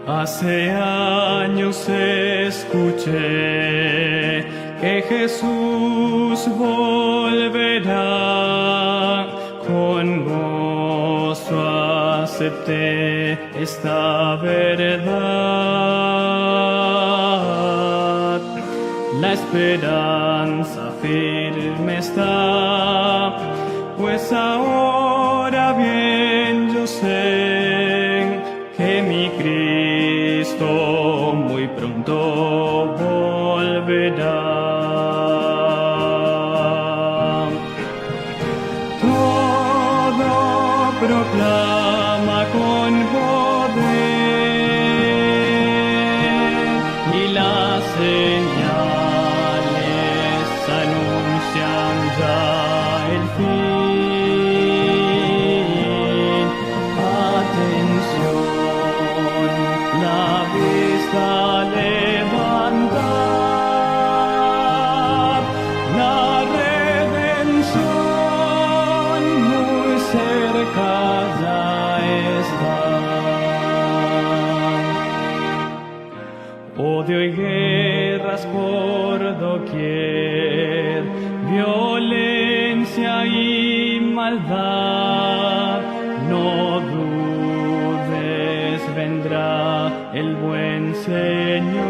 Hace años escuché que Jesús volverá, con gozo acepté esta verdad. La esperanza firme está, pues ahora bien yo sé que mi Cristo muy pronto volverá. Todo proclama con poder y las señales anuncian ya el fin. Atención, la vista levantad, la redención muy cerca ya está. Odio y guerras por doquier, violencia y maldad, no dudes, vendrá el buen Señor,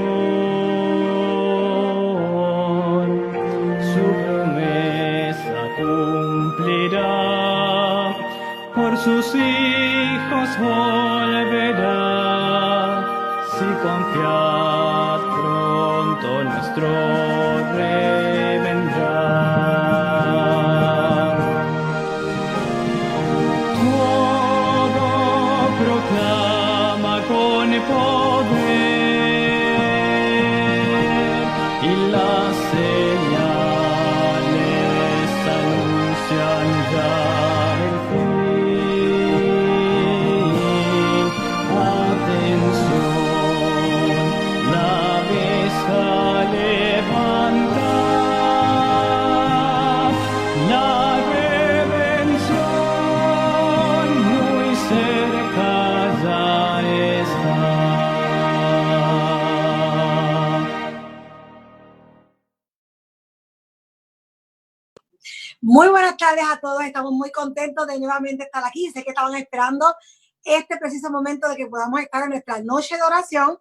su promesa cumplirá, por sus hijos volverá, si confiad pronto nuestro Rey vendrá. Todo proclama con poder y las señales anuncian ya el fin. Atención, la vista levanta, la redención muy cerca ya está. Muy buenas tardes a todos, estamos muy contentos de nuevamente estar aquí. Sé que estaban esperando este preciso momento de que podamos estar en nuestra noche de oración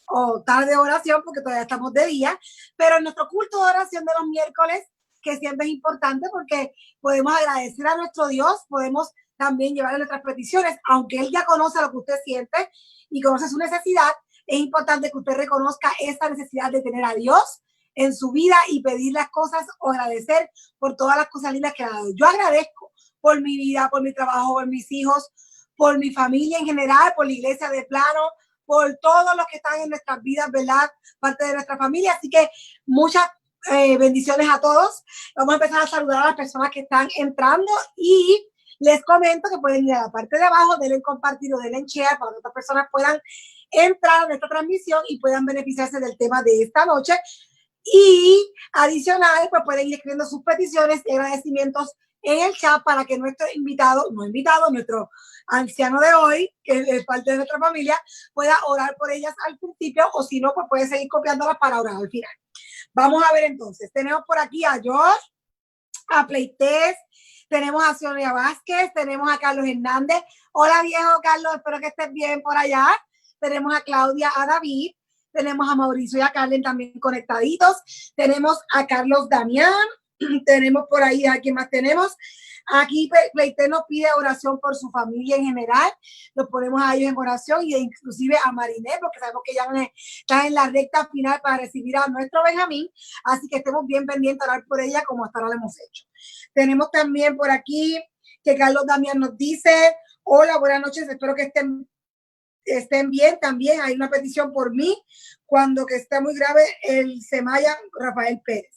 o tarde de oración, porque todavía estamos de día, pero en nuestro culto de oración de los miércoles, que siempre es importante porque podemos agradecer a nuestro Dios, podemos también llevarle nuestras peticiones, aunque Él ya conoce lo que usted siente y conoce su necesidad. Es importante que usted reconozca esa necesidad de tener a Dios en su vida y pedir las cosas o agradecer por todas las cosas lindas que ha dado. Yo agradezco por mi vida, por mi trabajo, por mis hijos, por mi familia en general, por la iglesia de plano, por todos los que están en nuestras vidas, ¿verdad? Parte de nuestra familia. Así que muchas bendiciones a todos. Vamos a empezar a saludar a las personas que están entrando y les comento que pueden ir a la parte de abajo, denle en compartir o denle en share para que otras personas puedan entrar en esta transmisión y puedan beneficiarse del tema de esta noche. Y adicional, pues pueden ir escribiendo sus peticiones y agradecimientos en el chat para que nuestro nuestro anciano de hoy, que es parte de nuestra familia, pueda orar por ellas al principio, o si no, pues puede seguir copiándolas para orar al final. Vamos a ver entonces, tenemos por aquí a George, a Playtest, tenemos a Sonia Vázquez, tenemos a Carlos Hernández. Hola viejo Carlos, espero que estés bien por allá. Tenemos a Claudia, a David, tenemos a Mauricio y a Carlen también conectaditos. Tenemos a Carlos Damián, Tenemos por ahí, ¿a quién más tenemos? Aquí Pleite nos pide oración por su familia en general. Los ponemos a ellos en oración y inclusive a Mariné, porque sabemos que ya está en la recta final para recibir a nuestro Benjamín. Así que estemos bien pendientes a orar por ella como hasta ahora lo hemos hecho. Tenemos también por aquí que Carlos Damián nos dice, hola, buenas noches, espero que estén bien. También hay una petición por mí cuando que está muy grave el Semaya Rafael Pérez.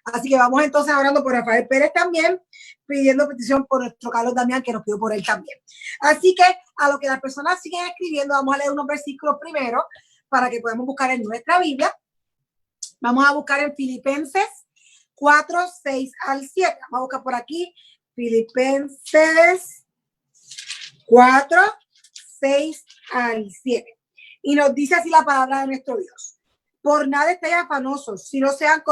Así que vamos entonces orando por Rafael Pérez también, pidiendo petición por nuestro Carlos Damián, que nos pidió por él también. Así que a lo que las personas siguen escribiendo, vamos a leer unos versículos primero para que podamos buscar en nuestra Biblia. Vamos a buscar en Filipenses 4, 6 al 7. Vamos a buscar por aquí Filipenses 4, 6 al 7. Y nos dice así la palabra de nuestro Dios. Por nada estéis afanosos, si no sean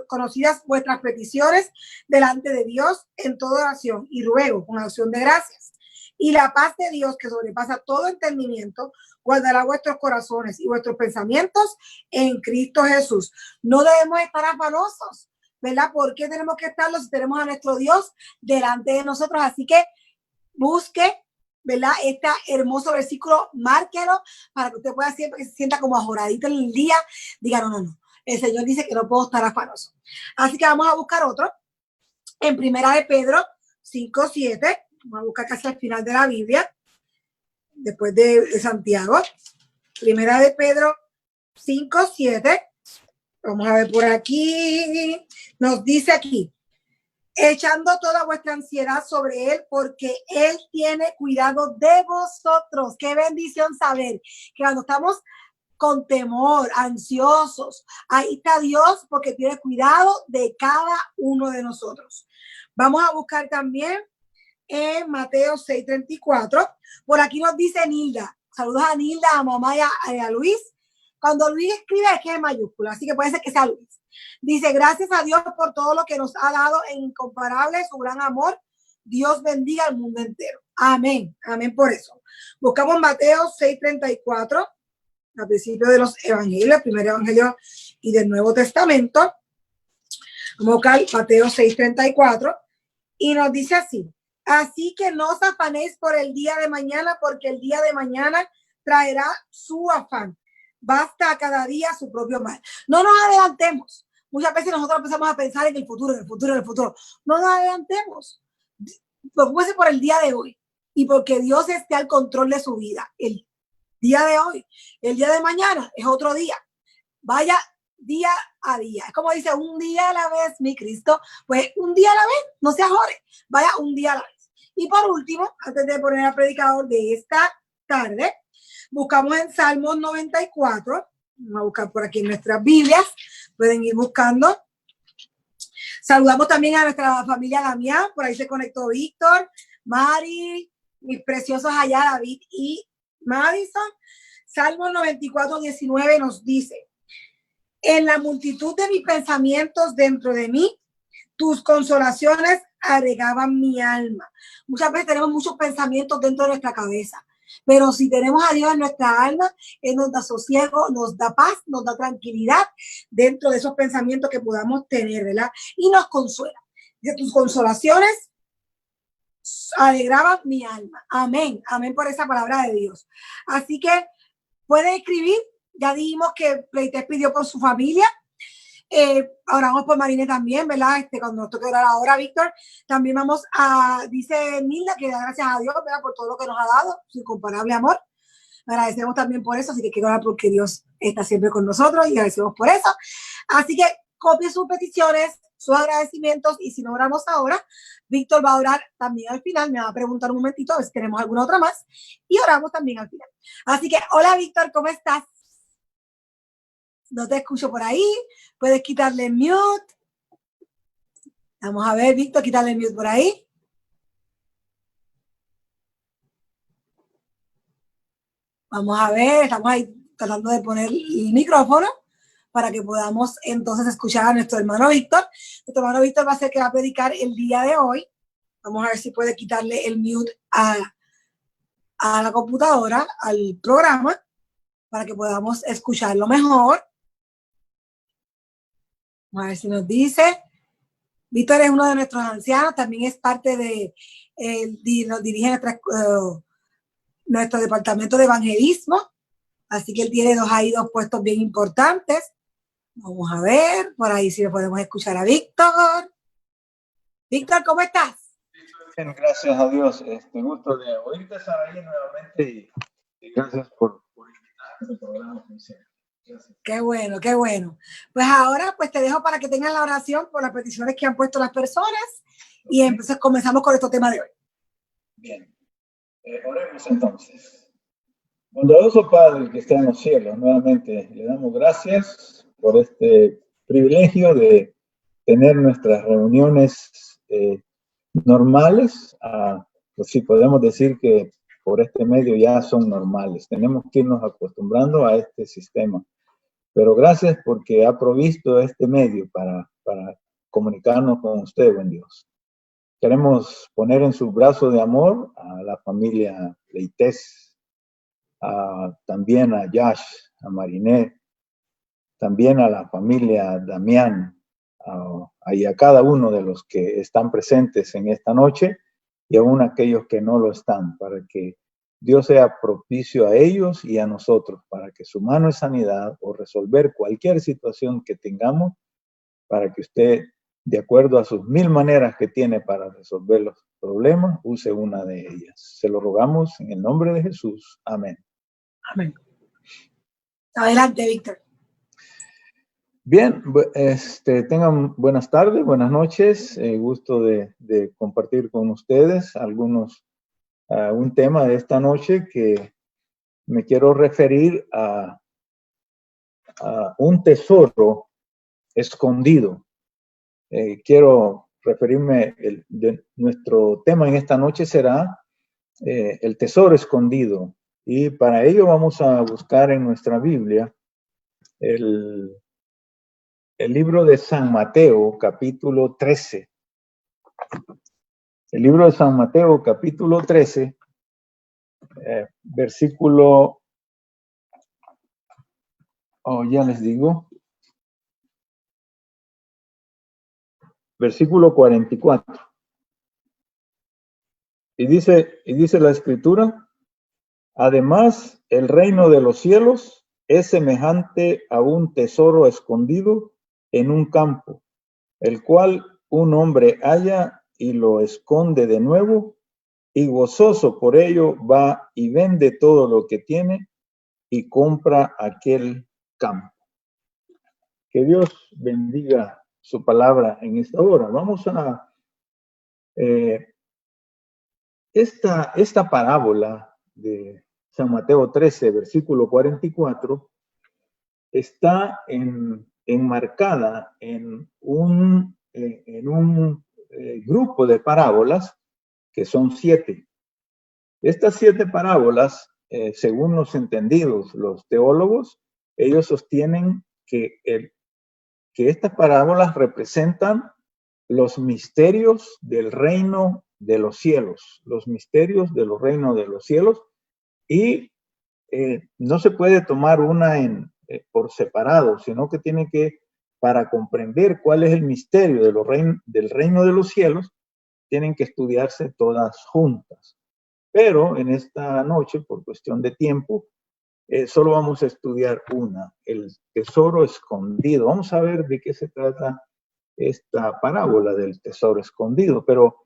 conocidas vuestras peticiones delante de Dios en toda oración y ruego con acción de gracias. Y la paz de Dios, que sobrepasa todo entendimiento, guardará vuestros corazones y vuestros pensamientos en Cristo Jesús. No debemos estar afanosos, ¿verdad? ¿Por qué tenemos que estarlo si tenemos a nuestro Dios delante de nosotros? Así que busque, ¿verdad? Este hermoso versículo, márquelo para que usted pueda siempre que se sienta como ajoradito en el día, diga, no, el Señor dice que no puedo estar afanoso. Así que vamos a buscar otro, en Primera de Pedro 5, 7, vamos a buscar casi al final de la Biblia, después de Santiago, Primera de Pedro 5, 7, vamos a ver por aquí, nos dice aquí, echando toda vuestra ansiedad sobre Él, porque Él tiene cuidado de vosotros. Qué bendición saber que cuando estamos con temor, ansiosos, ahí está Dios porque tiene cuidado de cada uno de nosotros. Vamos a buscar también en Mateo 6:34. Por aquí nos dice Nilda. Saludos a Nilda, a mamá y a Luis. Cuando Luis escribe es que es mayúscula, así que puede ser que sea Luis. Dice, gracias a Dios por todo lo que nos ha dado en incomparable su gran amor. Dios bendiga al mundo entero. Amén. Amén por eso. Buscamos Mateo 6:34, al principio de los evangelios, el primer evangelio y del Nuevo Testamento. Vamos a buscar Mateo 6:34 y nos dice así. Así que no os afanéis por el día de mañana, porque el día de mañana traerá su afán. Basta a cada día su propio mal. No nos adelantemos. Muchas veces nosotros empezamos a pensar en el futuro, en el futuro, en el futuro. No nos adelantemos. Preocúpese por el día de hoy y porque Dios esté al control de su vida. El día de hoy, el día de mañana es otro día. Vaya día a día. Es como dice, un día a la vez, mi Cristo. Pues un día a la vez, no se ajore. Vaya un día a la vez. Y por último, antes de poner al predicador de esta tarde, buscamos en Salmos 94. Vamos a buscar por aquí en nuestras Biblias. Pueden ir buscando. Saludamos también a nuestra familia Damián. Por ahí se conectó Víctor, Mari, mis preciosos allá, David y Madison. Salmos 94, 19 nos dice, en la multitud de mis pensamientos dentro de mí, tus consolaciones agregaban mi alma. Muchas veces tenemos muchos pensamientos dentro de nuestra cabeza, pero si tenemos a Dios en nuestra alma, Él nos da sosiego, nos da paz, nos da tranquilidad dentro de esos pensamientos que podamos tener, ¿verdad? Y nos consuela. De tus consolaciones alegraban mi alma. Amén. Amén por esa palabra de Dios. Así que pueden escribir. Ya dijimos que Pleites pidió por su familia. Oramos por Marine también, ¿verdad? Cuando nos toque orar ahora, Víctor, también vamos a, dice Nilda, que da gracias a Dios, ¿verdad? Por todo lo que nos ha dado, su incomparable amor. Agradecemos también por eso, así que quiero orar porque Dios está siempre con nosotros y agradecemos por eso. Así que copie sus peticiones, sus agradecimientos, y si no oramos ahora, Víctor va a orar también al final, me va a preguntar un momentito a ver si tenemos alguna otra más, y oramos también al final. Así que, hola Víctor, ¿cómo estás? No te escucho por ahí. Puedes quitarle el mute. Vamos a ver, Víctor, quitarle el mute por ahí. Vamos a ver, estamos ahí tratando de poner el micrófono para que podamos entonces escuchar a nuestro hermano Víctor. Nuestro hermano Víctor va a ser que va a predicar el día de hoy. Vamos a ver si puede quitarle el mute a la computadora, al programa, para que podamos escucharlo mejor. Vamos a ver si nos dice. Víctor es uno de nuestros ancianos, también es parte de, nos dirige nuestro departamento de evangelismo, así que él tiene dos puestos bien importantes. Vamos a ver, por ahí si le podemos escuchar a Víctor. Víctor, ¿cómo estás? Bien, gracias a Dios. Gusto de oírte, Saraí, nuevamente y gracias por invitarme al programa. Gracias. Qué bueno, qué bueno. Pues ahora pues te dejo para que tengas la oración por las peticiones que han puesto las personas y entonces comenzamos con este tema de hoy. Bien, oremos entonces. Bondadoso Padre que está en los cielos, nuevamente le damos gracias por este privilegio de tener nuestras reuniones normales, pues sí, podemos decir que por este medio ya son normales. Tenemos que irnos acostumbrando a este sistema. Pero gracias porque ha provisto este medio para comunicarnos con usted, buen Dios. Queremos poner en su brazo de amor a la familia Leites, también a Yash, a Marinet, también a la familia Damián, y a cada uno de los que están presentes en esta noche y aún aquellos que no lo están, para que Dios sea propicio a ellos y a nosotros, para que su mano de sanidad o resolver cualquier situación que tengamos, para que usted, de acuerdo a sus 1000 maneras que tiene para resolver los problemas, use una de ellas. Se lo rogamos en el nombre de Jesús. Amén. Amén. Adelante, Víctor. Bien, tengan buenas tardes, buenas noches. Gusto de compartir con ustedes un tema de esta noche que me quiero referir a un tesoro escondido. Quiero referirme, nuestro tema en esta noche será el tesoro escondido. Y para ello vamos a buscar en nuestra Biblia el libro de San Mateo, capítulo 13. El libro de San Mateo, capítulo 13, versículo, ya les digo, versículo 44. Y dice la Escritura: además, el reino de los cielos es semejante a un tesoro escondido en un campo, el cual un hombre halla y lo esconde de nuevo, y gozoso por ello va y vende todo lo que tiene y compra aquel campo. Que Dios bendiga su palabra en esta hora. Vamos a esta parábola de San Mateo 13, versículo 44, está enmarcada en un grupo de parábolas que son 7. Estas 7 parábolas, según los entendidos, los teólogos, ellos sostienen que estas parábolas representan los misterios del reino de los cielos, los misterios del reino de los cielos, y no se puede tomar una por separado, sino que tiene que, para comprender cuál es el misterio del reino de los cielos, tienen que estudiarse todas juntas. Pero en esta noche, por cuestión de tiempo, solo vamos a estudiar una, el tesoro escondido. Vamos a ver de qué se trata esta parábola del tesoro escondido. Pero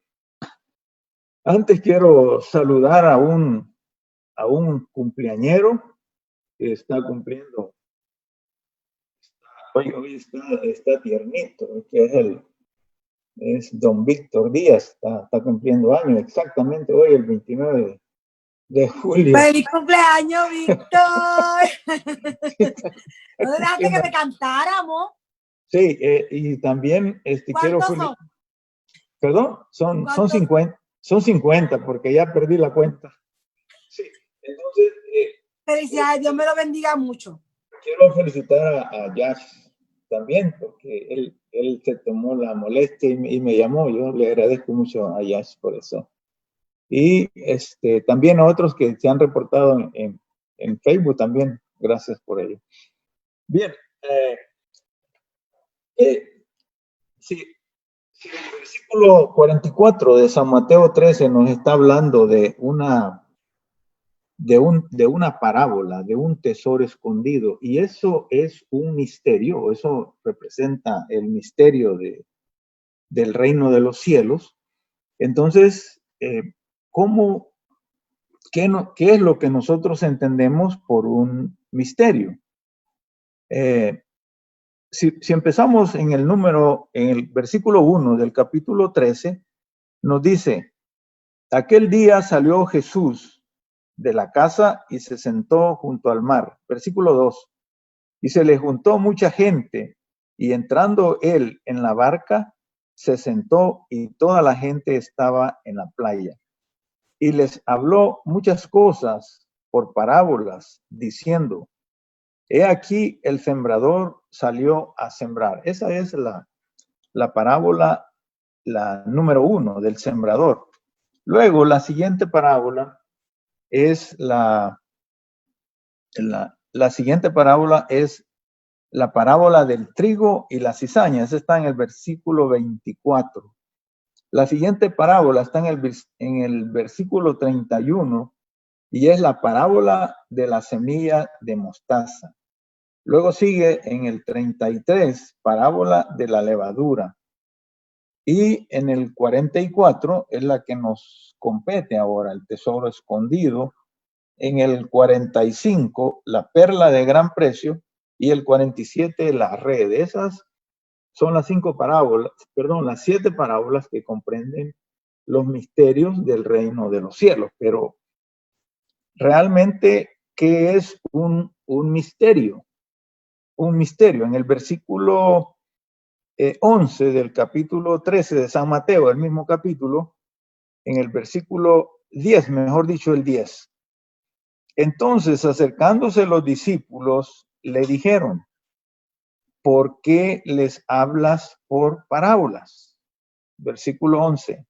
antes quiero saludar a un cumpleañero que está cumpliendo. Hoy está tiernito, que es don Víctor Díaz, está cumpliendo años exactamente hoy, el 29 de julio. ¡Feliz cumpleaños, Víctor! ¿No dejaste que te cantáramos? Sí, y también quiero... ¿Cuántos son? ¿Perdón? Son 50. Son 50, porque ya perdí la cuenta. Sí, entonces... felicidades, Dios me lo bendiga mucho. Quiero felicitar a Yash también, porque él se tomó la molestia y me llamó. Yo le agradezco mucho a Yash por eso. Y también a otros que se han reportado en Facebook también. Gracias por ello. Bien. Si El versículo 44 de San Mateo 13 nos está hablando de una parábola, de un tesoro escondido, y eso es un misterio, eso representa el misterio del reino de los cielos. Entonces, ¿qué es lo que nosotros entendemos por un misterio? Si empezamos en el versículo 1 del capítulo 13, nos dice: aquel día salió Jesús de la casa y se sentó junto al mar. Versículo 2. Y se le juntó mucha gente, y entrando él en la barca, se sentó y toda la gente estaba en la playa. Y les habló muchas cosas por parábolas, diciendo: he aquí el sembrador salió a sembrar. Esa es la parábola, la número 1 del sembrador. Luego, la siguiente parábola es la siguiente parábola es la parábola del trigo y la cizaña. Esa está en el versículo 24. La siguiente parábola está en el versículo 31 y es la parábola de la semilla de mostaza. Luego sigue en el 33, parábola de la levadura. Y en el 44 es la que nos compete ahora, el tesoro escondido. En el 45, la perla de gran precio. Y el 47, la red. Esas son las 7 parábolas que comprenden los misterios del reino de los cielos. Pero realmente, ¿qué es un misterio? Un misterio. En el versículo 11 del capítulo 13 de San Mateo, el mismo capítulo, en el versículo 10, mejor dicho, el 10. Entonces, acercándose los discípulos, le dijeron: ¿por qué les hablas por parábolas? Versículo 11.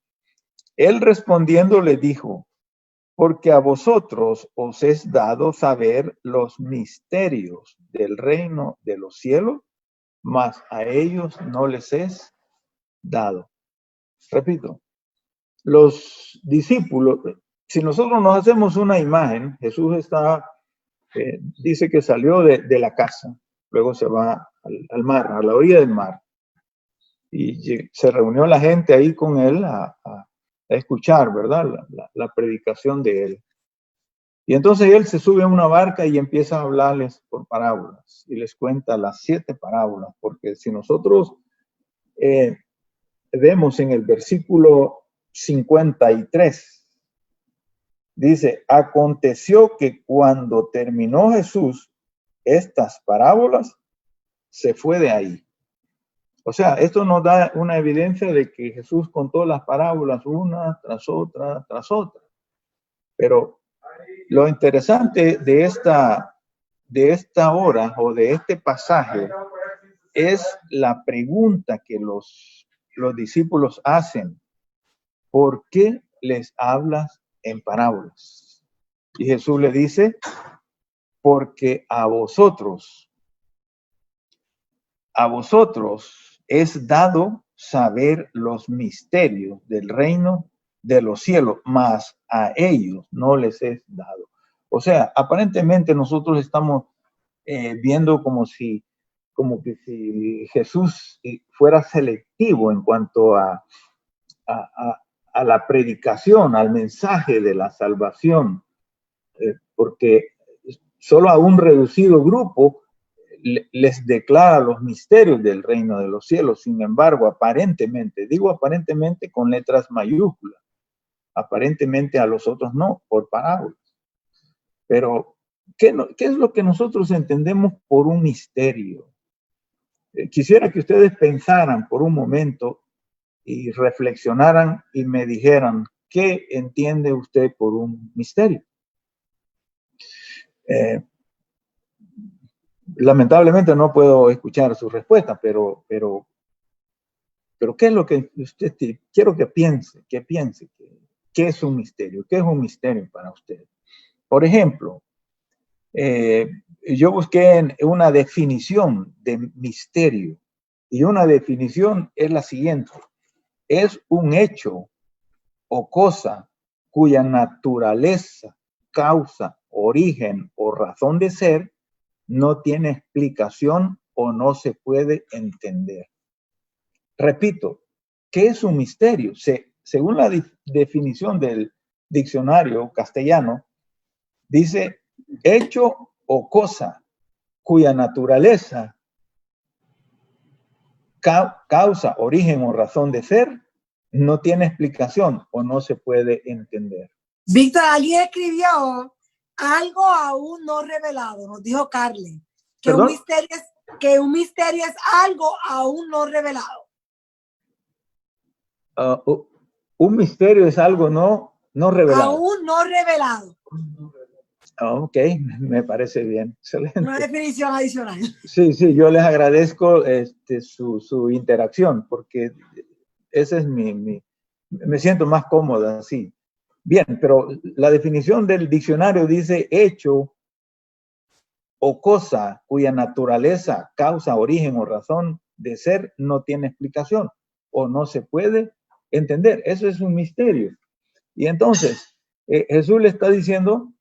Él respondiendo le dijo: porque a vosotros os es dado saber los misterios del reino de los cielos, mas a ellos no les es dado. Repito, los discípulos, si nosotros nos hacemos una imagen, Jesús dice que salió de la casa, luego se va al mar, a la orilla del mar, y se reunió la gente ahí con él a escuchar, ¿verdad? La predicación de él. Y entonces él se sube a una barca y empieza a hablarles por parábolas y les cuenta las 7 parábolas, porque si nosotros vemos en el versículo 53, dice: aconteció que cuando terminó Jesús estas parábolas, se fue de ahí. O sea, esto nos da una evidencia de que Jesús contó las parábolas una tras otra, tras otra. Pero lo interesante de esta hora o de este pasaje es la pregunta que los discípulos hacen: ¿por qué les hablas en parábolas? Y Jesús le dice: porque a vosotros es dado saber los misterios del reino de los cielos, mas a ellos no les es dado. O sea, aparentemente nosotros estamos viendo como que si Jesús fuera selectivo en cuanto a la predicación, al mensaje de la salvación, porque solo a un reducido grupo les declara los misterios del reino de los cielos. Sin embargo, aparentemente, digo aparentemente con letras mayúsculas, aparentemente a los otros no, por parábolas. Pero, ¿qué es lo que nosotros entendemos por un misterio? Quisiera que ustedes pensaran por un momento y reflexionaran y me dijeran: ¿qué entiende usted por un misterio? Lamentablemente no puedo escuchar su respuesta, pero ¿qué es lo que usted quiero que piense? ¿Qué es un misterio? ¿Qué es un misterio para usted? Por ejemplo, yo busqué una definición de misterio y una definición es la siguiente: es un hecho o cosa cuya naturaleza, causa, origen o razón de ser no tiene explicación o no se puede entender. Repito, ¿qué es un misterio? Según la definición del diccionario castellano, dice hecho o cosa cuya naturaleza, causa, origen o razón de ser no tiene explicación o no se puede entender. Víctor, alguien escribió algo aún no revelado, nos dijo Carly, que un misterio es algo aún no revelado. Un misterio es algo no revelado. Aún no revelado. Ok, me parece bien. Excelente. Una definición adicional. Sí, yo les agradezco su interacción, porque ese es me siento más cómoda así. Bien, pero la definición del diccionario dice hecho o cosa cuya naturaleza, causa, origen o razón de ser no tiene explicación o no se puede entender. Eso es un misterio. Y entonces, Jesús le está diciendo,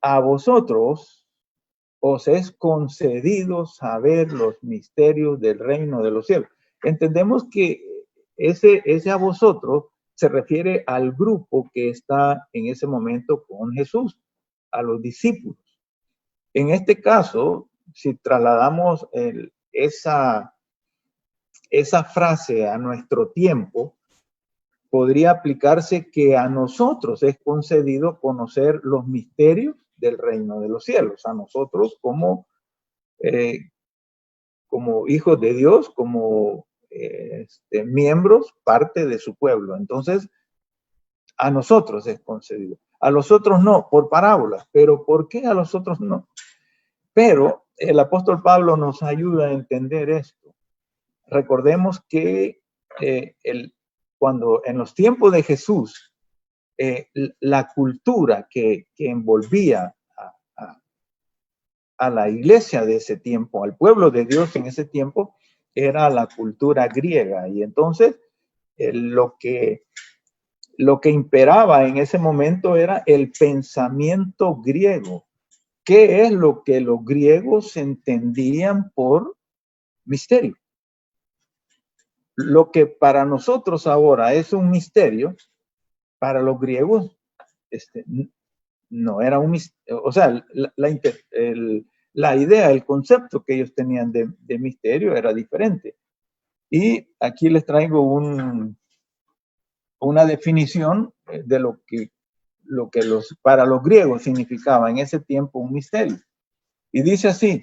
a vosotros os es concedido saber los misterios del reino de los cielos. Entendemos que ese a vosotros se refiere al grupo que está en ese momento con Jesús, a los discípulos. En este caso, si trasladamos esa frase a nuestro tiempo, podría aplicarse que a nosotros es concedido conocer los misterios del reino de los cielos, a nosotros como hijos de Dios, como miembros, parte de su pueblo. Entonces, a nosotros es concedido. A los otros no, por parábolas. ¿Pero por qué a los otros no? Pero el apóstol Pablo nos ayuda a entender esto. Recordemos que cuando en los tiempos de Jesús, la cultura que envolvía a la iglesia de ese tiempo, al pueblo de Dios en ese tiempo, era la cultura griega. Y entonces lo que imperaba en ese momento era el pensamiento griego. ¿Qué es lo que los griegos entendían por misterio? Lo que para nosotros ahora es un misterio, para los griegos no era un misterio. O sea, la idea, el concepto que ellos tenían de misterio era diferente. Y aquí les traigo una definición de lo que para los griegos significaba en ese tiempo un misterio. Y dice así: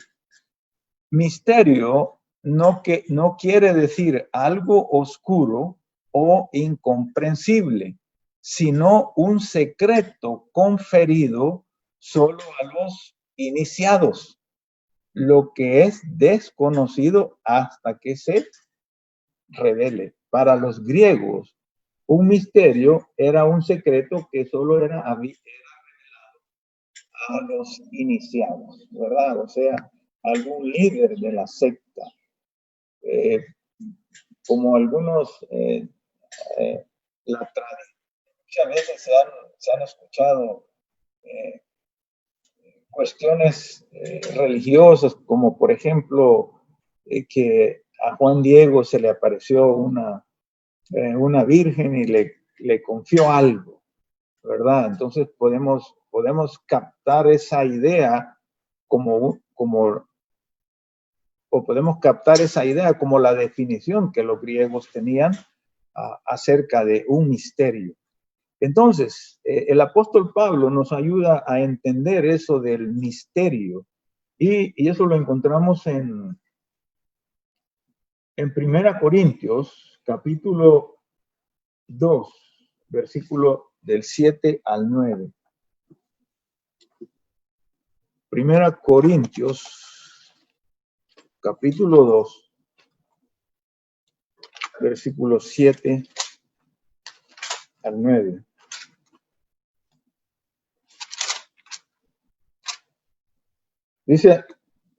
misterio no quiere decir algo oscuro o incomprensible, sino un secreto conferido solo a los iniciados, lo que es desconocido hasta que se revele. Para los griegos, un misterio era un secreto que solo era revelado a los iniciados, ¿verdad? O sea, algún líder de la secta. Como algunos, la tradición, muchas veces se han escuchado cuestiones religiosas, como por ejemplo, que a Juan Diego se le apareció una virgen y le confió algo, ¿verdad? Entonces podemos captar esa idea como la definición que los griegos tenían acerca de un misterio. Entonces, el apóstol Pablo nos ayuda a entender eso del misterio, y eso lo encontramos en 1 Corintios, capítulo 2, versículo del 7 al 9. 1 Corintios, capítulo 2, versículo 7 al 9.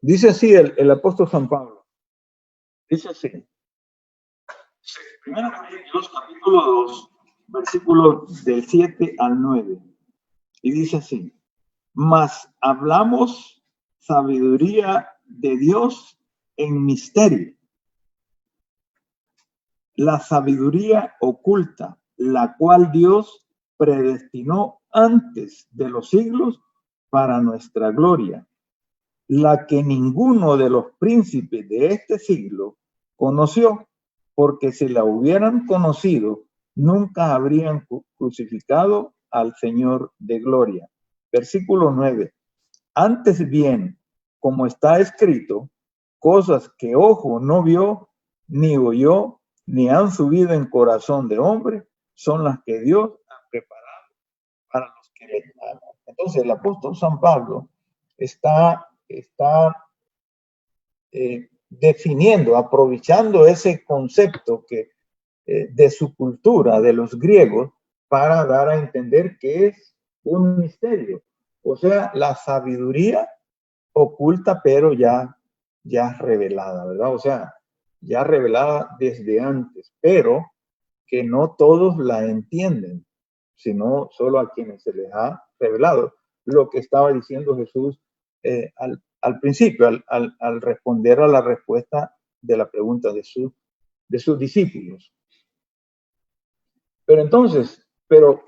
Dice así el apóstol San Pablo. Dice así: se 1 Corintios capítulo 2, versículos del 7 al 9. Y dice así: mas hablamos sabiduría de Dios en misterio, la sabiduría oculta, la cual Dios predestinó antes de los siglos para nuestra gloria, la que ninguno de los príncipes de este siglo conoció, porque si la hubieran conocido, nunca habrían crucificado al Señor de gloria. Versículo 9. Antes bien, como está escrito, cosas que ojo no vio, ni oyó, ni han subido en corazón de hombre, son las que Dios ha preparado para los que le aman. Entonces el apóstol San Pablo está definiendo, aprovechando ese concepto de su cultura, de los griegos, para dar a entender que es un misterio. O sea, la sabiduría oculta, pero ya revelada, ¿verdad? O sea, ya revelada desde antes, pero que no todos la entienden, sino solo a quienes se les ha revelado. Lo que estaba diciendo Jesús al principio, al responder a la respuesta de la pregunta de sus discípulos. Pero entonces,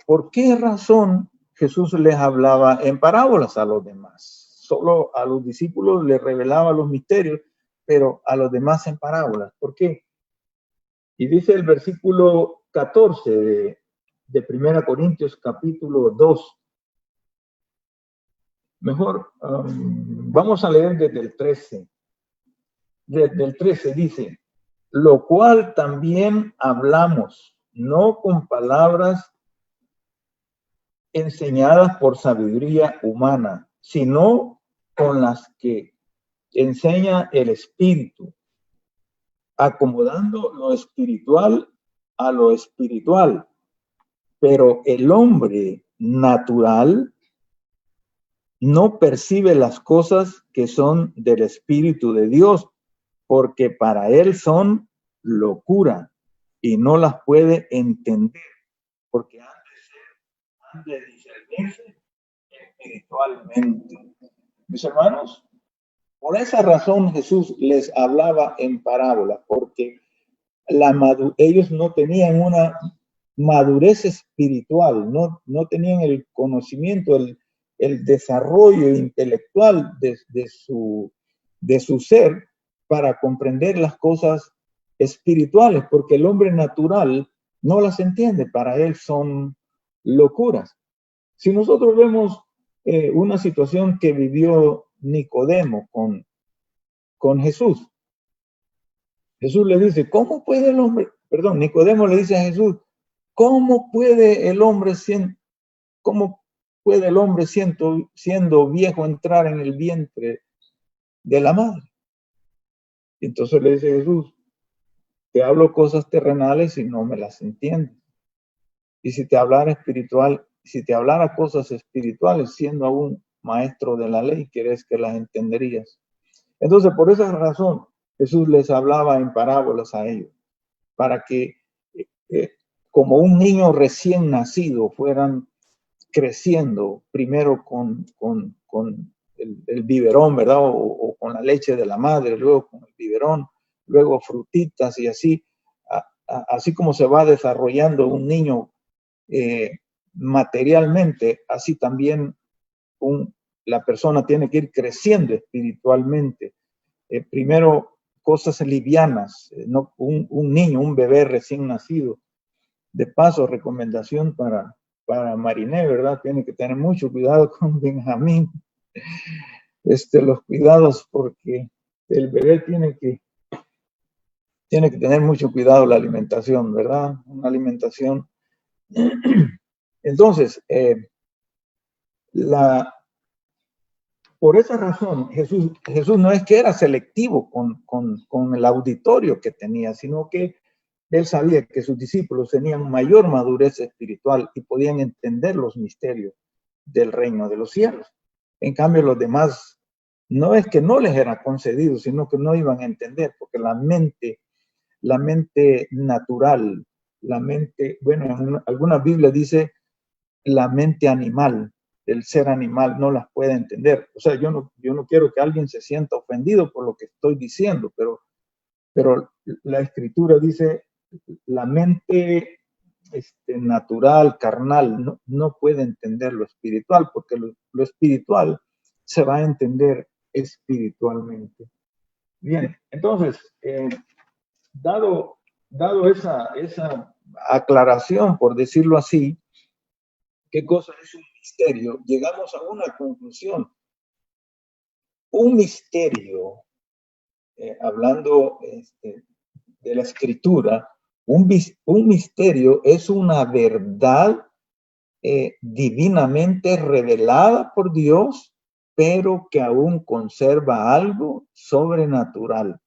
¿por qué razón Jesús les hablaba en parábolas a los demás? Solo a los discípulos les revelaba los misterios, pero a los demás en parábolas. ¿Por qué? Y dice el versículo 14 de 1 Corintios capítulo 2. Mejor, vamos a leer desde el 13. Desde el 13 dice: lo cual también hablamos, no con palabras enseñadas por sabiduría humana, sino con las que enseña el Espíritu, acomodando lo espiritual a lo espiritual. Pero el hombre natural no percibe las cosas que son del Espíritu de Dios, porque para él son locura y no las puede entender, porque han de discernirse espiritualmente. Mis hermanos, por esa razón Jesús les hablaba en parábolas, porque ellos no tenían una madurez espiritual, no tenían el conocimiento, el desarrollo intelectual de su ser para comprender las cosas espirituales, porque el hombre natural no las entiende, para él son locuras. Si nosotros vemos una situación que vivió Nicodemo con Jesús, Jesús le dice, ¿cómo puede el hombre? Perdón, Nicodemo le dice a Jesús, ¿cómo puede el hombre siendo viejo entrar en el vientre de la madre? Entonces le dice Jesús, te hablo cosas terrenales y no me las entiendes. Y si te hablara cosas espirituales, siendo aún maestro de la ley, ¿crees que las entenderías? Entonces, por esa razón, Jesús les hablaba en parábolas a ellos, para que como un niño recién nacido fueran creciendo primero con el biberón, ¿verdad? O con la leche de la madre, luego con el biberón, luego frutitas y así, así como se va desarrollando un niño materialmente, así también la persona tiene que ir creciendo espiritualmente. Primero cosas livianas, no un niño, un bebé recién nacido. De paso, recomendación para Mariné, ¿verdad? Tiene que tener mucho cuidado con Benjamín. Los cuidados, porque el bebé tiene que tener mucho cuidado la alimentación, ¿verdad? Una alimentación. Entonces, por esa razón, Jesús no es que era selectivo con el auditorio que tenía, sino que él sabía que sus discípulos tenían mayor madurez espiritual y podían entender los misterios del reino de los cielos. En cambio, los demás, no es que no les era concedido, sino que no iban a entender, porque la mente la mente natural, la mente, bueno, en algunas Biblias dice la mente animal, el ser animal no las puede entender. O sea, yo no quiero que alguien se sienta ofendido por lo que estoy diciendo, pero la Escritura dice la mente natural, carnal, no puede entender lo espiritual, porque lo espiritual se va a entender espiritualmente. Bien, entonces, dado esa aclaración, por decirlo así, ¿qué cosa es un misterio? Llegamos a una conclusión. Un misterio, hablando de la Escritura, un misterio es una verdad divinamente revelada por Dios, pero que aún conserva algo sobrenatural.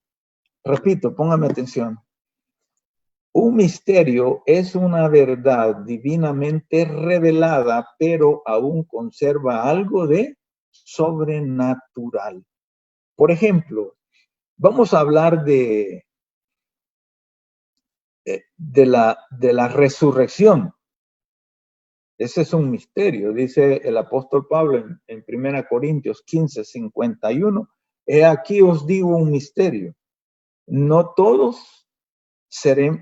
Repito, póngame atención. Un misterio es una verdad divinamente revelada, pero aún conserva algo de sobrenatural. Por ejemplo, vamos a hablar de la resurrección. Ese es un misterio, dice el apóstol Pablo en 1 Corintios 15, 51. He aquí os digo un misterio. No todos seremos...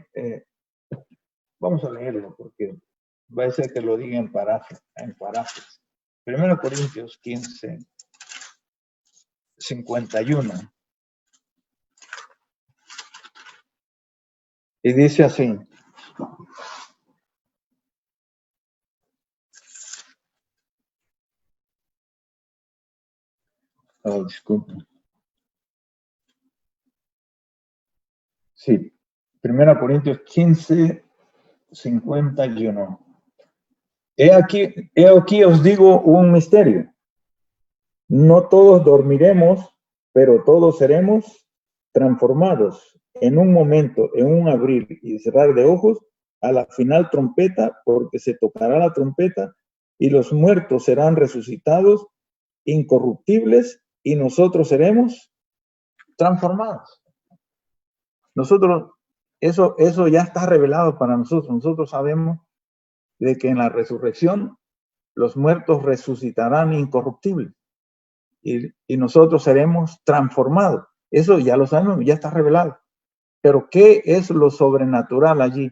vamos a leerlo porque va a ser que lo diga en paráfrasis. 1 Corintios 15, 51. Y dice así. Oh, disculpe. Sí, 1 Corintios 15, 51. He aquí os digo un misterio. No todos dormiremos, pero todos seremos transformados en un momento, en un abrir y cerrar de ojos, a la final trompeta, porque se tocará la trompeta y los muertos serán resucitados, incorruptibles, y nosotros seremos transformados. Nosotros, eso ya está revelado para nosotros. Nosotros sabemos de que en la resurrección los muertos resucitarán incorruptibles y nosotros seremos transformados. Eso ya lo sabemos, ya está revelado. Pero ¿qué es lo sobrenatural allí?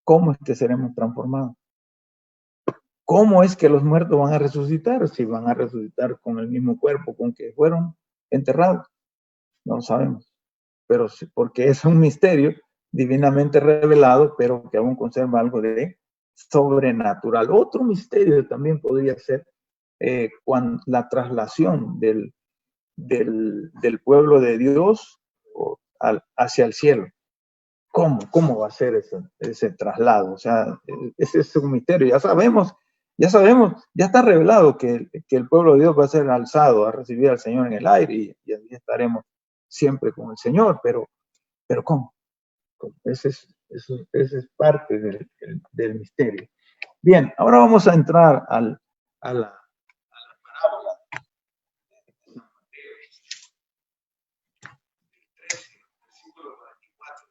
¿Cómo es que seremos transformados? ¿Cómo es que los muertos van a resucitar? Si van a resucitar con el mismo cuerpo con que fueron enterrados, no lo sabemos. Pero sí, porque es un misterio divinamente revelado, pero que aún conserva algo de sobrenatural. Otro misterio también podría ser cuando la traslación del pueblo de Dios hacia el cielo. ¿Cómo va a ser ese traslado? O sea, ese es un misterio. Ya sabemos, ya está revelado que el pueblo de Dios va a ser alzado a recibir al Señor en el aire y allí estaremos siempre con el Señor, pero ¿cómo? Ese es parte del misterio. Bien, ahora vamos a entrar a la parábola.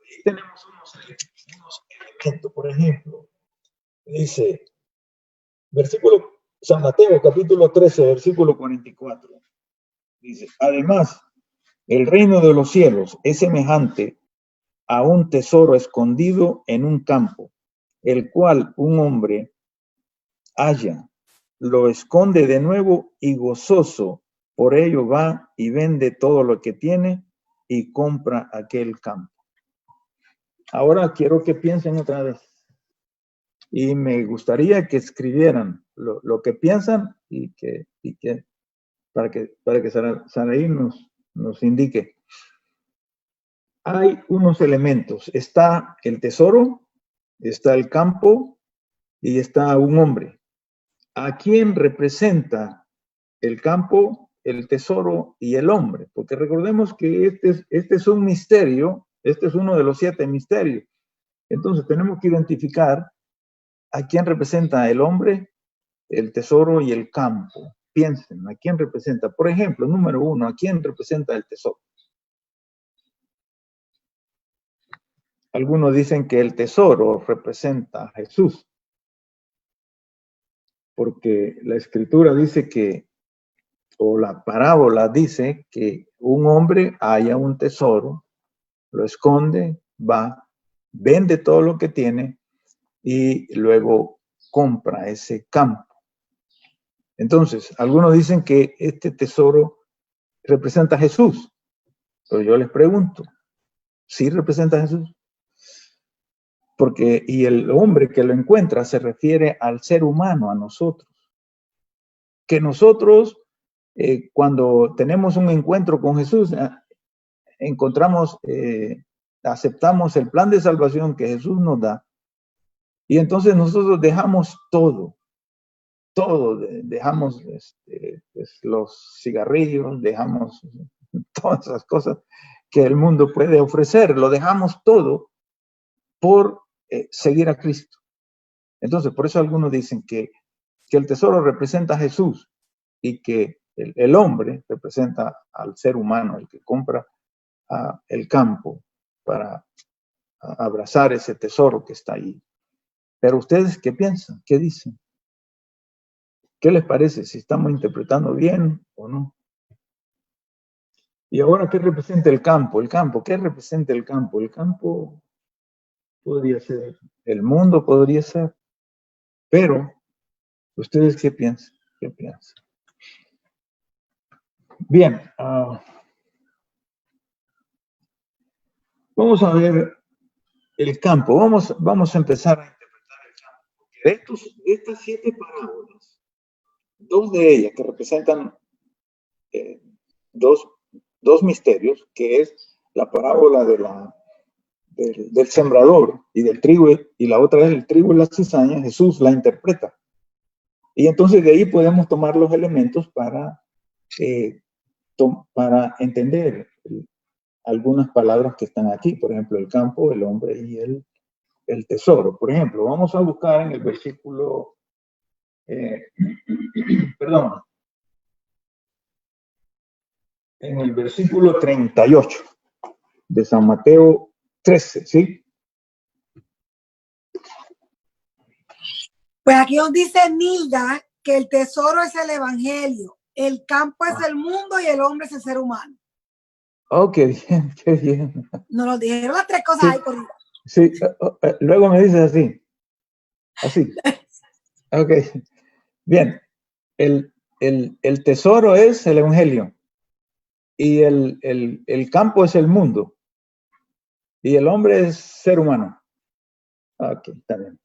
Ahí tenemos unos elementos, por ejemplo, dice, San Mateo, capítulo 13, versículo 44. Dice, además, el reino de los cielos es semejante a un tesoro escondido en un campo, el cual un hombre halla, lo esconde de nuevo y gozoso, por ello va y vende todo lo que tiene y compra aquel campo. Ahora quiero que piensen otra vez y me gustaría que escribieran lo que piensan y que para que Saraí nos indique. Hay unos elementos, está el tesoro, está el campo y está un hombre. ¿A quién representa el campo, el tesoro y el hombre? Porque recordemos que este es un misterio, este es uno de los 7 misterios. Entonces tenemos que identificar a quién representa el hombre, el tesoro y el campo. Piensen, ¿a quién representa? Por ejemplo, número 1, ¿a quién representa el tesoro? algunos dicen que el tesoro representa a Jesús, porque la escritura dice que, o la parábola dice que un hombre halla un tesoro, lo esconde, va, vende todo lo que tiene y luego compra ese campo. Entonces, algunos dicen que este tesoro representa a Jesús, pero yo les pregunto, ¿sí representa a Jesús? Porque, y el hombre que lo encuentra se refiere al ser humano, a nosotros. Que nosotros, cuando tenemos un encuentro con Jesús, encontramos, aceptamos el plan de salvación que Jesús nos da, y entonces nosotros dejamos todo, dejamos pues, los cigarrillos, dejamos todas esas cosas que el mundo puede ofrecer, lo dejamos todo por seguir a Cristo. Entonces, por eso algunos dicen que el tesoro representa a Jesús y que el hombre representa al ser humano, el que compra el campo para abrazar ese tesoro que está ahí. Pero ustedes, ¿qué piensan? ¿Qué dicen? ¿Qué les parece? ¿Si estamos interpretando bien o no? Y ahora, ¿qué representa el campo? El campo, ¿qué representa el campo? El campo podría ser, el mundo podría ser, pero ¿ustedes qué piensan? ¿Qué piensan? Bien, vamos a ver el campo. Vamos a empezar a interpretar el campo. Estas 7 parábolas, 2 de ellas que representan dos misterios, que es la parábola del sembrador y del trigo, y la otra es el trigo y la cizaña. Jesús la interpreta. Y entonces de ahí podemos tomar los elementos para entender algunas palabras que están aquí. Por ejemplo, el campo, el hombre y el tesoro. Por ejemplo, vamos a buscar en el versículo, en el versículo 38 de San Mateo 13, ¿sí? Pues aquí nos dice Nilda que el tesoro es el evangelio, el campo es el mundo y el hombre es el ser humano. Oh, qué bien, qué bien. Nos lo dijeron las 3 cosas Sí. ahí corridas. Sí, luego me dices así. Así. Ok. Bien. El tesoro es el evangelio. Y el campo es el mundo. Y el hombre es ser humano. Ok, está bien.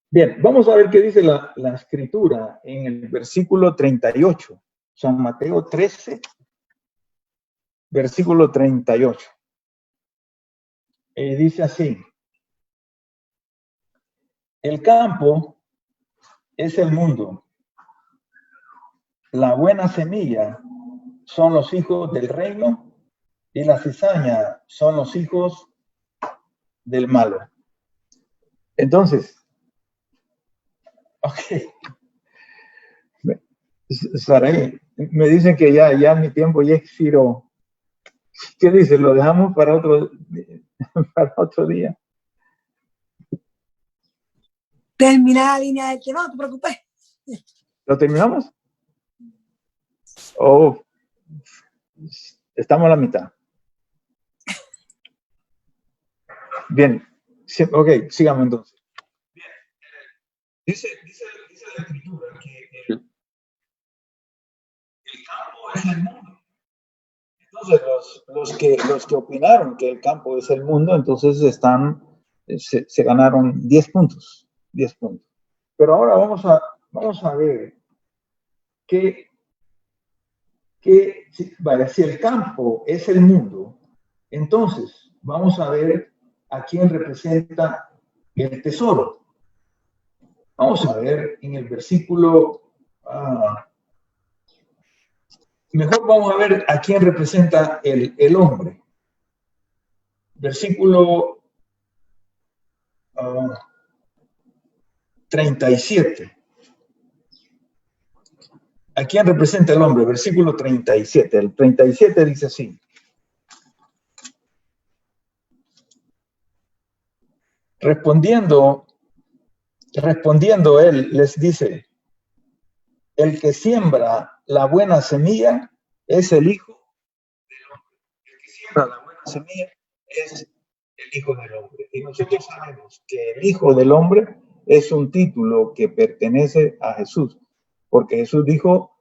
Bien, vamos a ver qué dice la escritura en el versículo 38. San Mateo 13, versículo 38. Dice así. El campo es el mundo. La buena semilla son los hijos del reino y la cizaña son los hijos del malo. Entonces, ok. Saray, me dicen que ya mi tiempo ya expiró. ¿Qué dices? ¿Lo dejamos para otro día? Termina la línea del tema, no te preocupes. ¿Lo terminamos? Oh, estamos a la mitad. Bien, sí, ok, sigamos entonces. Bien. Dice la escritura que el campo es el mundo. Entonces, los que opinaron que el campo es el mundo, entonces se ganaron 10 puntos. 10 puntos. Pero ahora vamos a ver vale, si el campo es el mundo, entonces vamos a ver a quién representa el tesoro. Vamos a ver en el versículo, mejor vamos a ver a quién representa el hombre. Versículo 37. ¿A quién representa el hombre? Versículo 37. El 37 dice así. Respondiendo él les dice, el que siembra la buena semilla es el Hijo del Hombre. El que siembra la buena semilla es el Hijo del Hombre. Y nosotros sabemos que el Hijo del Hombre es un título que pertenece a Jesús, porque Jesús dijo,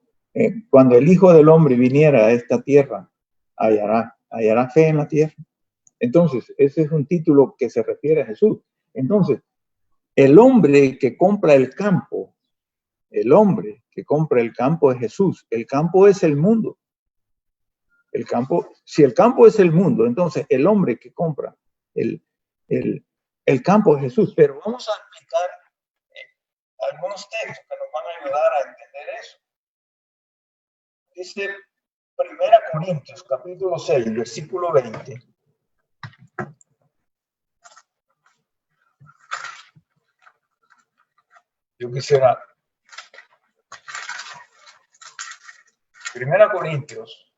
cuando el Hijo del Hombre viniera a esta tierra, hallará fe en la tierra. Entonces, ese es un título que se refiere a Jesús. Entonces, el hombre que compra el campo es Jesús. El campo es el mundo. Si el campo es el mundo, entonces el hombre que compra el campo es Jesús. Pero vamos a explicar algunos textos que nos van a ayudar a entender eso. Dice 1 Corintios, capítulo 6, versículo 20. Yo quisiera 1 Corintios,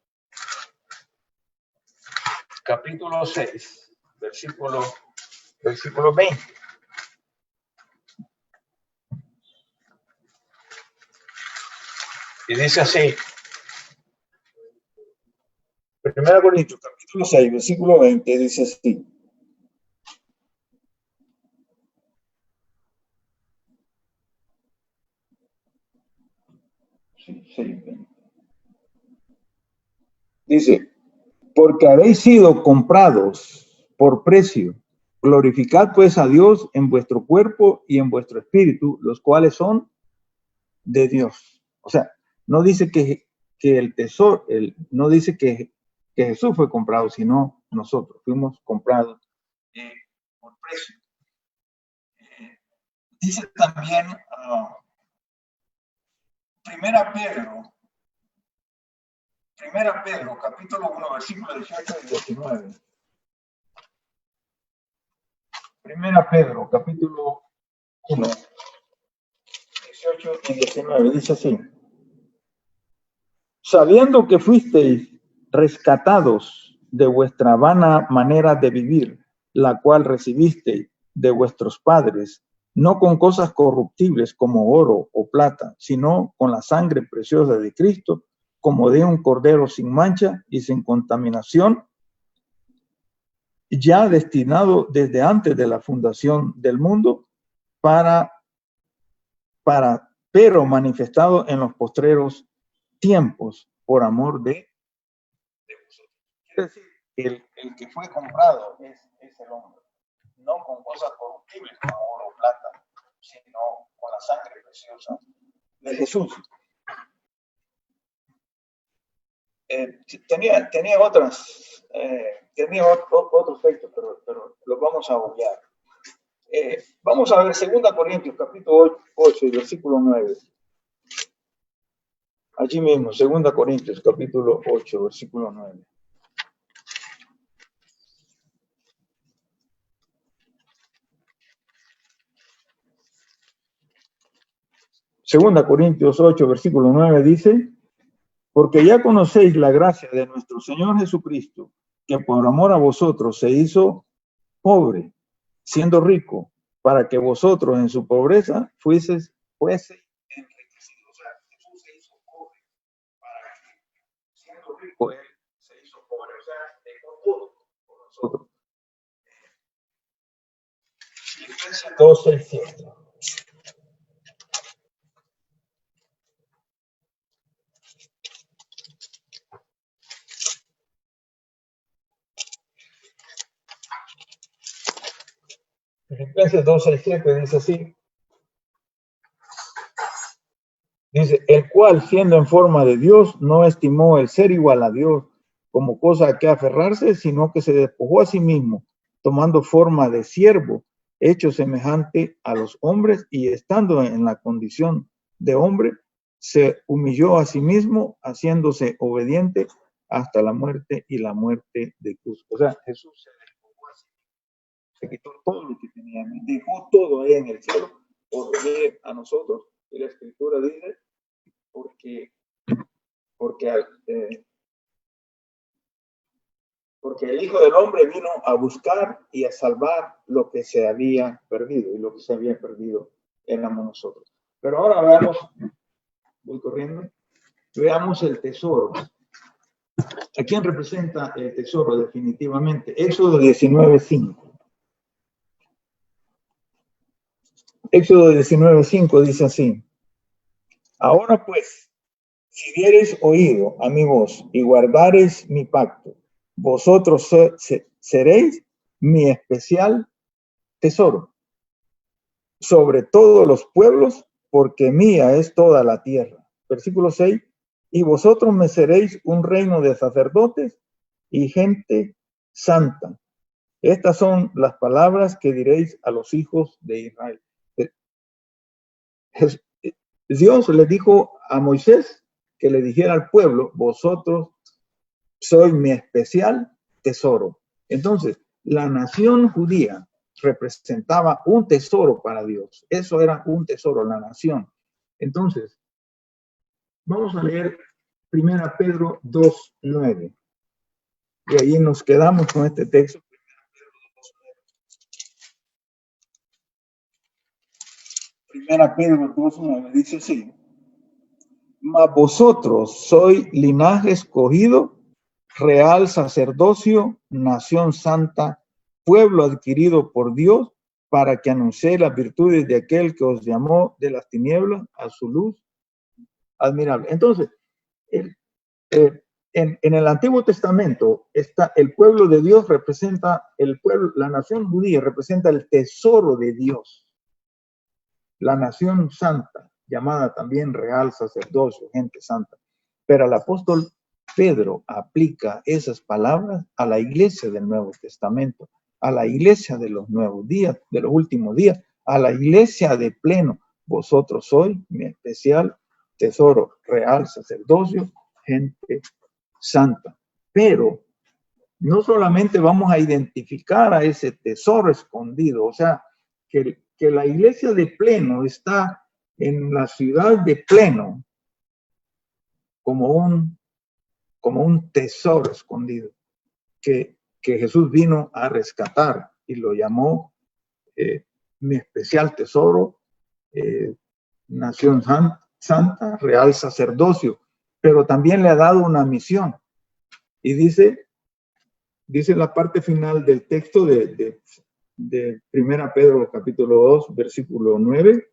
capítulo 6, versículo 20. Y dice así, 1 Corintios, capítulo 6, versículo 20, dice así. Dice, porque habéis sido comprados por precio. Glorificad pues a Dios en vuestro cuerpo y en vuestro espíritu, los cuales son de Dios. O sea, no dice que el tesoro, no dice que Jesús fue comprado, sino nosotros fuimos comprados por precio. Dice también 1 Pedro, capítulo 1, versículo 18 y 19. 1 Pedro, capítulo 1, 18 y 19, dice así. Sabiendo que fuisteis rescatados de vuestra vana manera de vivir, la cual recibisteis de vuestros padres, no con cosas corruptibles como oro o plata, sino con la sangre preciosa de Cristo, como de un cordero sin mancha y sin contaminación, ya destinado desde antes de la fundación del mundo, pero manifestado en los postreros tiempos por amor de vosotros. Quiere decir, el que fue comprado es el hombre, no con cosas corruptibles como oro o plata, sino con la sangre preciosa de Jesús. Tenía otros textos, pero los vamos a obviar. Vamos a ver 2 Corintios, capítulo 8, versículo 9. Allí mismo, 2 Corintios, capítulo 8, versículo 9. Segunda Corintios 8, versículo 9 dice, porque ya conocéis la gracia de nuestro Señor Jesucristo, que por amor a vosotros se hizo pobre, siendo rico, para que vosotros en su pobreza fuese enriquecidos. O sea, Jesús se hizo pobre, para que siendo rico, él se hizo pobre. O sea, dejó todo por nosotros. Filipenses 2:6. Filipenses 2:6 dice así. Dice, el cual siendo en forma de Dios, no estimó el ser igual a Dios como cosa a que aferrarse, sino que se despojó a sí mismo, tomando forma de siervo, hecho semejante a los hombres, y estando en la condición de hombre, se humilló a sí mismo, haciéndose obediente hasta la muerte y la muerte de cruz. O sea, Jesús se despojó a sí mismo, se quitó todo lo que tenía, dejó todo ahí en el cielo por venir a nosotros. Y la Escritura dice, porque porque el Hijo del Hombre vino a buscar y a salvar lo que se había perdido, y lo que se había perdido éramos nosotros. Pero ahora veamos, voy corriendo, veamos el tesoro. ¿A quién representa el tesoro definitivamente? Éxodo 19:5. Éxodo 19:5 dice así: ahora pues, si diereis oído a mi voz y guardareis mi pacto, vosotros seréis mi especial tesoro sobre todos los pueblos, porque mía es toda la tierra. Versículo 6: y vosotros me seréis un reino de sacerdotes y gente santa. Estas son las palabras que diréis a los hijos de Israel. Dios le dijo a Moisés que le dijera al pueblo: vosotros sois mi especial tesoro. Entonces, la nación judía representaba un tesoro para Dios. Eso era un tesoro, la nación. Entonces, vamos a leer 1 Pedro 2:9. Y ahí nos quedamos con este texto. 1 Pedro 2:9 dice así: mas vosotros sois linaje escogido, real sacerdocio, nación santa, pueblo adquirido por Dios, para que anunciéis las virtudes de aquel que os llamó de las tinieblas a su luz admirable. Entonces, en el Antiguo Testamento está el pueblo de Dios, representa el pueblo, la nación judía representa el tesoro de Dios, la nación santa, llamada también real sacerdocio, gente santa. Pero el apóstol Pedro aplica esas palabras a la iglesia del Nuevo Testamento, a la iglesia de los nuevos días, de los últimos días, a la iglesia de pleno. Vosotros sois mi especial tesoro, real sacerdocio, gente santa. Pero no solamente vamos a identificar a ese tesoro escondido, o sea, que la iglesia de pleno está en la ciudad de pleno como un tesoro escondido que Jesús vino a rescatar y lo llamó mi especial tesoro, nación santa, real sacerdocio, pero también le ha dado una misión. Y dice la parte final del texto de 1 Pedro capítulo 2, versículo 9,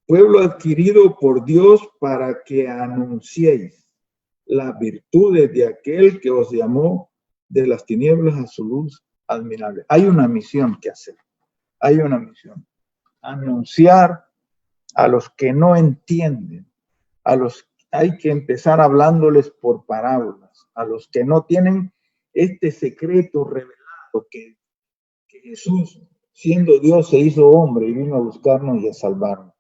pueblo adquirido por Dios para que anunciéis las virtudes de aquel que os llamó de las tinieblas a su luz admirable. Hay una misión que hacer. Hay una misión. Anunciar a los que no entienden. Hay que empezar hablándoles por parábolas. A los que no tienen este secreto revelado que Jesús, siendo Dios, se hizo hombre y vino a buscarnos y a salvarnos.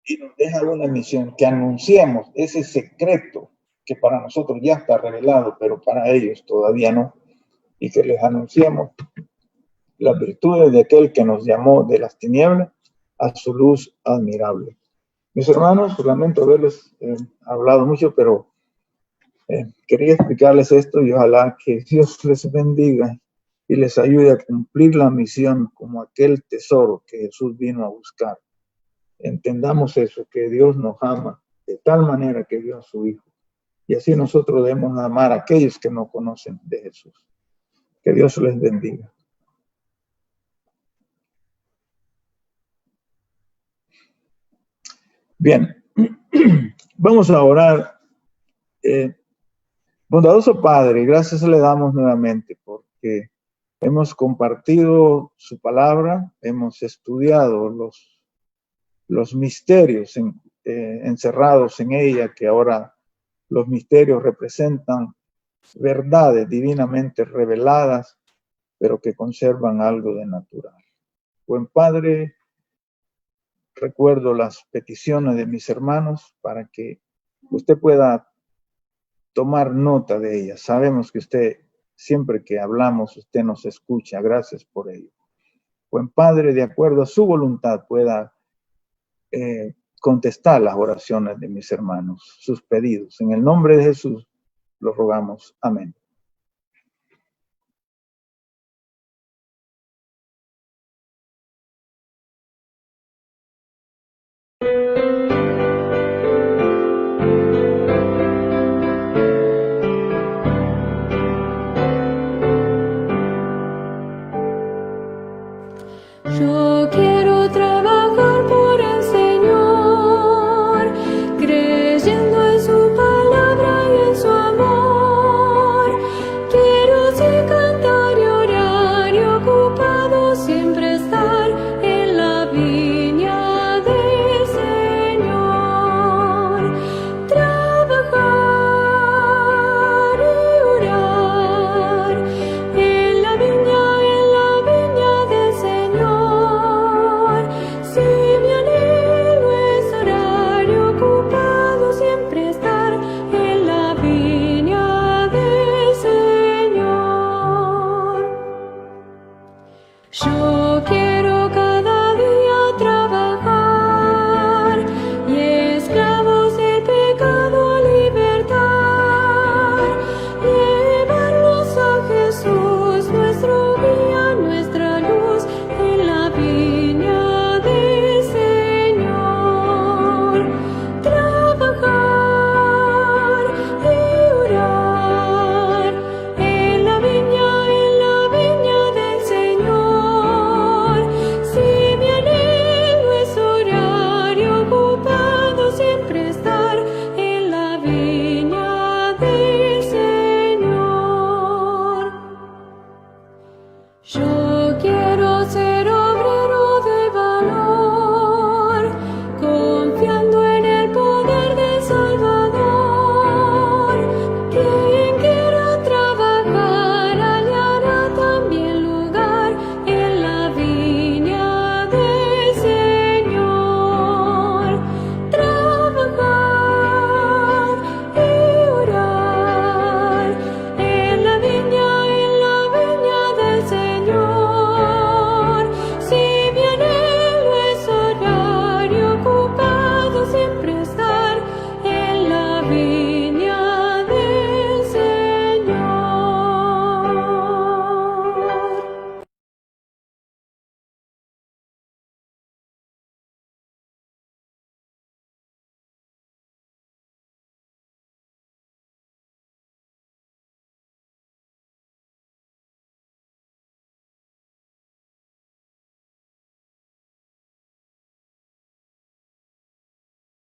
Y nos deja una misión, que anunciemos ese secreto que para nosotros ya está revelado, pero para ellos todavía no. Y que les anunciemos las virtudes de aquel que nos llamó de las tinieblas a su luz admirable. Mis hermanos, lamento haberles hablado mucho, pero quería explicarles esto y ojalá que Dios les bendiga y les ayude a cumplir la misión como aquel tesoro que Jesús vino a buscar. Entendamos eso, que Dios nos ama de tal manera que dio a su Hijo. Y así nosotros debemos amar a aquellos que no conocen de Jesús. Que Dios les bendiga. Bien, vamos a orar. Bondadoso Padre, gracias le damos nuevamente porque hemos compartido su palabra, hemos estudiado los misterios encerrados en ella, que ahora los misterios representan verdades divinamente reveladas, pero que conservan algo de natural. Buen Padre, recuerdo las peticiones de mis hermanos para que usted pueda tomar nota de ellas. Sabemos que usted, siempre que hablamos, usted nos escucha. Gracias por ello. Buen Padre, de acuerdo a su voluntad, pueda contestar las oraciones de mis hermanos, sus pedidos. En el nombre de Jesús, lo rogamos. Amén.